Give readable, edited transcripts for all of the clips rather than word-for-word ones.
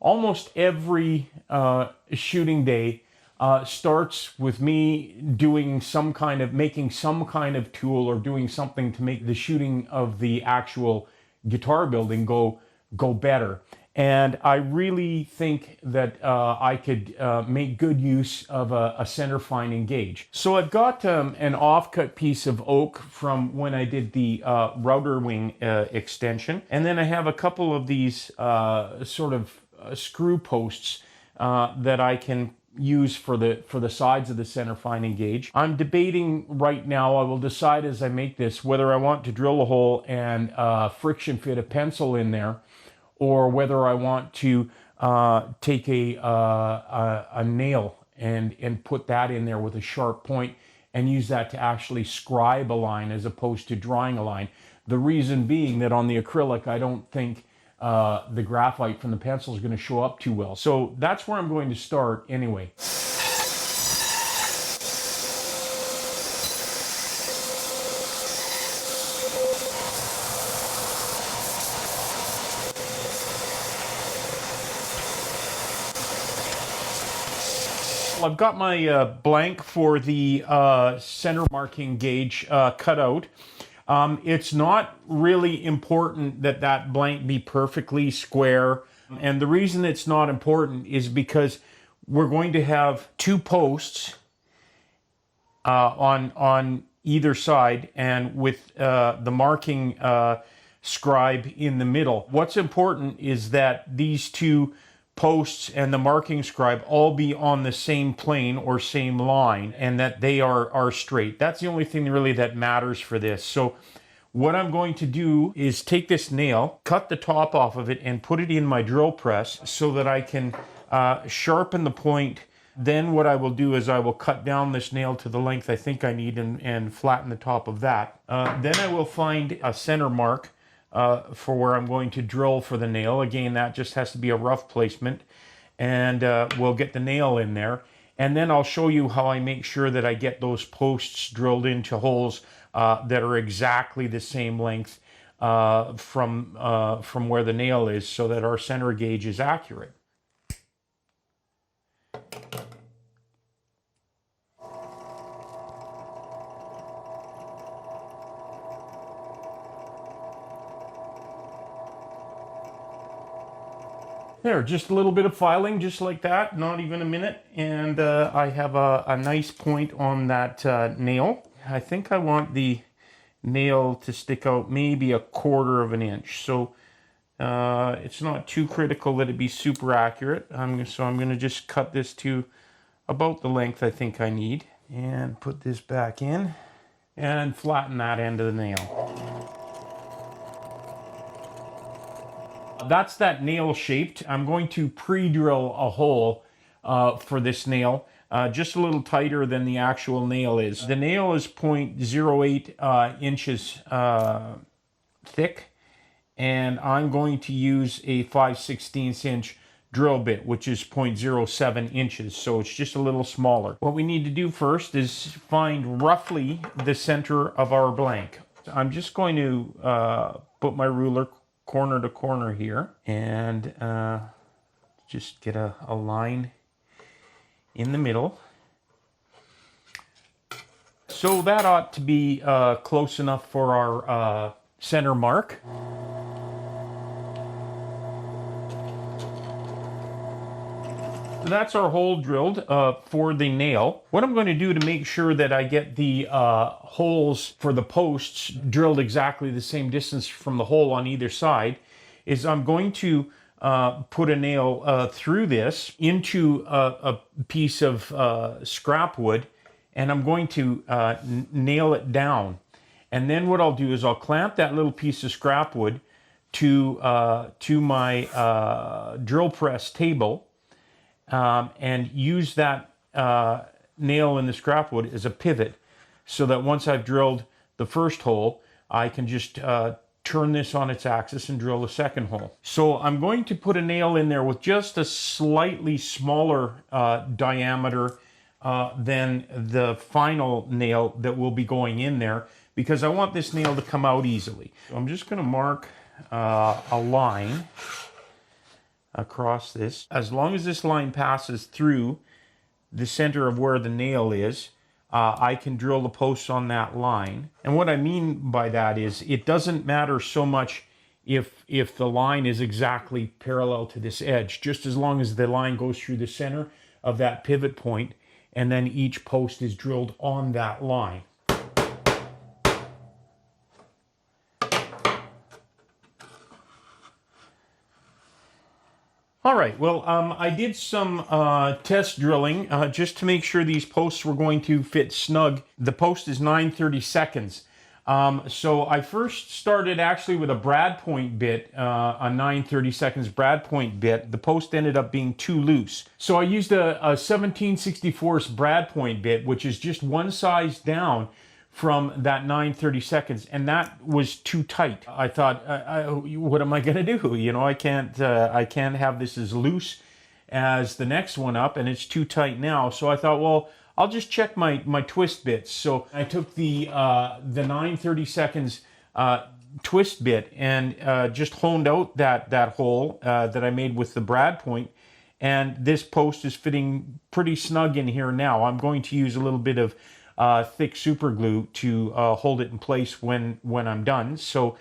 Almost every shooting day starts with me doing some kind of, making some kind of tool or doing something to make the shooting of the actual guitar building go better. And I really think that I could make good use of a center finding gauge. So I've got an offcut piece of oak from when I did the router wing extension. And then I have a couple of these sort of screw posts that I can use for the sides of the center finding gauge. I'm debating right now, I will decide as I make this, whether I want to drill a hole and friction fit a pencil in there, or whether I want to take a nail and put that in there with a sharp point and use that to actually scribe a line as opposed to drawing a line. The reason being that on the acrylic, I don't think the graphite from the pencil is going to show up too well. So that's where I'm going to start anyway. I've got my blank for the center marking gauge cut out. It's not really important that that blank be perfectly square. And the reason it's not important is because we're going to have two posts on either side, and with the marking scribe in the middle. What's important is that these two posts and the marking scribe all be on the same plane or same line, and that they are straight. That's the only thing really that matters for this. So what I'm going to do is take this nail, cut the top off of it, and put it in my drill press so that I can sharpen the point. Then what I will do is I will cut down this nail to the length I think I need and flatten the top of that. Then I will find a center mark for where I'm going to drill for the nail. Again, that just has to be a rough placement, and we'll get the nail in there. And then I'll show you how I make sure that I get those posts drilled into holes that are exactly the same length from where the nail is, so that our center gauge is accurate. There, just a little bit of filing, just like that, not even a minute, and I have a nice point on that nail. I think I want the nail to stick out maybe 1/4 of an inch, so it's not too critical that it be super accurate. So I'm going to just cut this to about the length I think I need, and put this back in, and flatten that end of the nail. That's that nail shaped. I'm going to pre-drill a hole for this nail, just a little tighter than the actual nail is. The nail is 0.08 inches thick, and I'm going to use a 5/16 inch drill bit, which is 0.07 inches, so it's just a little smaller. What we need to do first is find roughly the center of our blank. I'm just going to put my ruler corner to corner here, and just get a line in the middle. So that ought to be close enough for our center mark. That's our hole drilled for the nail. What I'm going to do to make sure that I get the holes for the posts drilled exactly the same distance from the hole on either side is I'm going to put a nail through this into a piece of scrap wood, and I'm going to nail it down. And then what I'll do is I'll clamp that little piece of scrap wood to my drill press table, and use that nail in the scrap wood as a pivot, so that once I've drilled the first hole, I can just turn this on its axis and drill the second hole. So I'm going to put a nail in there with just a slightly smaller diameter than the final nail that will be going in there, because I want this nail to come out easily. So I'm just going to mark a line across this. As long as this line passes through the center of where the nail is, I can drill the posts on that line. And what I mean by that is it doesn't matter so much if the line is exactly parallel to this edge, just as long as the line goes through the center of that pivot point and then each post is drilled on that line. All right, well, I did some test drilling just to make sure these posts were going to fit snug. The post is 9/32. So I first started actually with a brad point bit, a 9/32 brad point bit. The post ended up being too loose. So I used a 17/64 brad point bit, which is just one size down from that 9/32, and that was too tight. I thought, what am I going to do? You know, I can't have this as loose as the next one up, and it's too tight now. So I thought, well, I'll just check my twist bits. So I took the 9/32 twist bit and just honed out that hole that I made with the brad point, and this post is fitting pretty snug in here now. I'm going to use a little bit of thick super glue to hold it in place when I'm done. So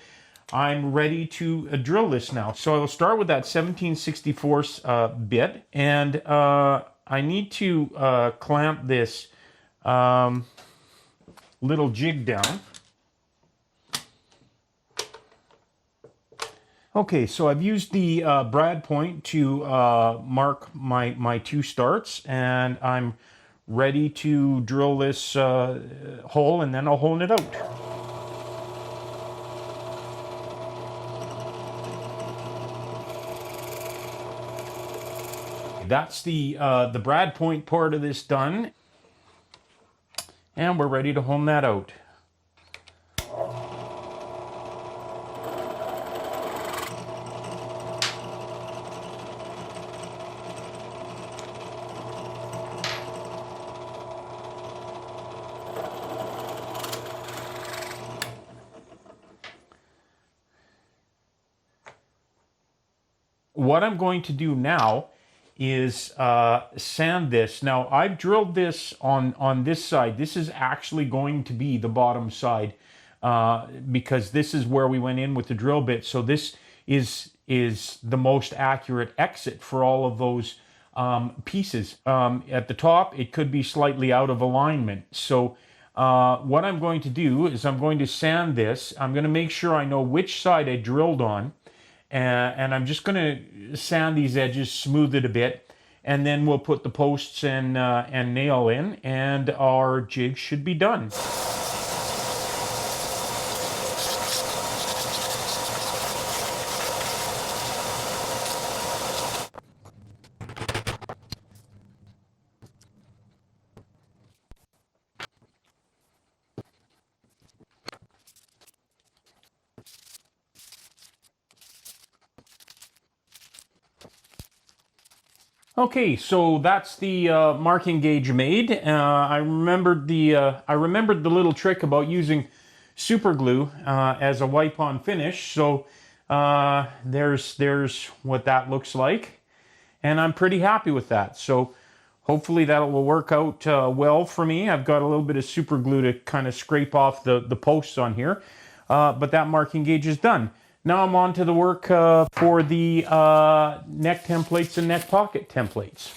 I'm ready to drill this now. So I'll start with that 17/64 bit, and I need to clamp this little jig down. Okay, so I've used the brad point to mark my two starts, and I'm ready to drill this hole, and then I'll hone it out. That's the brad point part of this done, and we're ready to hone that out. What I'm going to do now is sand this. Now, I've drilled this on this side. This is actually going to be the bottom side because this is where we went in with the drill bit. So this is the most accurate exit for all of those pieces. At the top, it could be slightly out of alignment. So what I'm going to do is I'm going to sand this. I'm going to make sure I know which side I drilled on. And I'm just going to sand these edges, smooth it a bit, and then we'll put the posts and nail in, and our jig should be done. Okay, so that's the marking gauge made. I remembered the little trick about using super glue as a wipe-on finish. So there's what that looks like, and I'm pretty happy with that. So hopefully that will work out well for me. I've got a little bit of super glue to kind of scrape off the posts on here, but that marking gauge is done. Now I'm on to the work for the neck templates and neck pocket templates.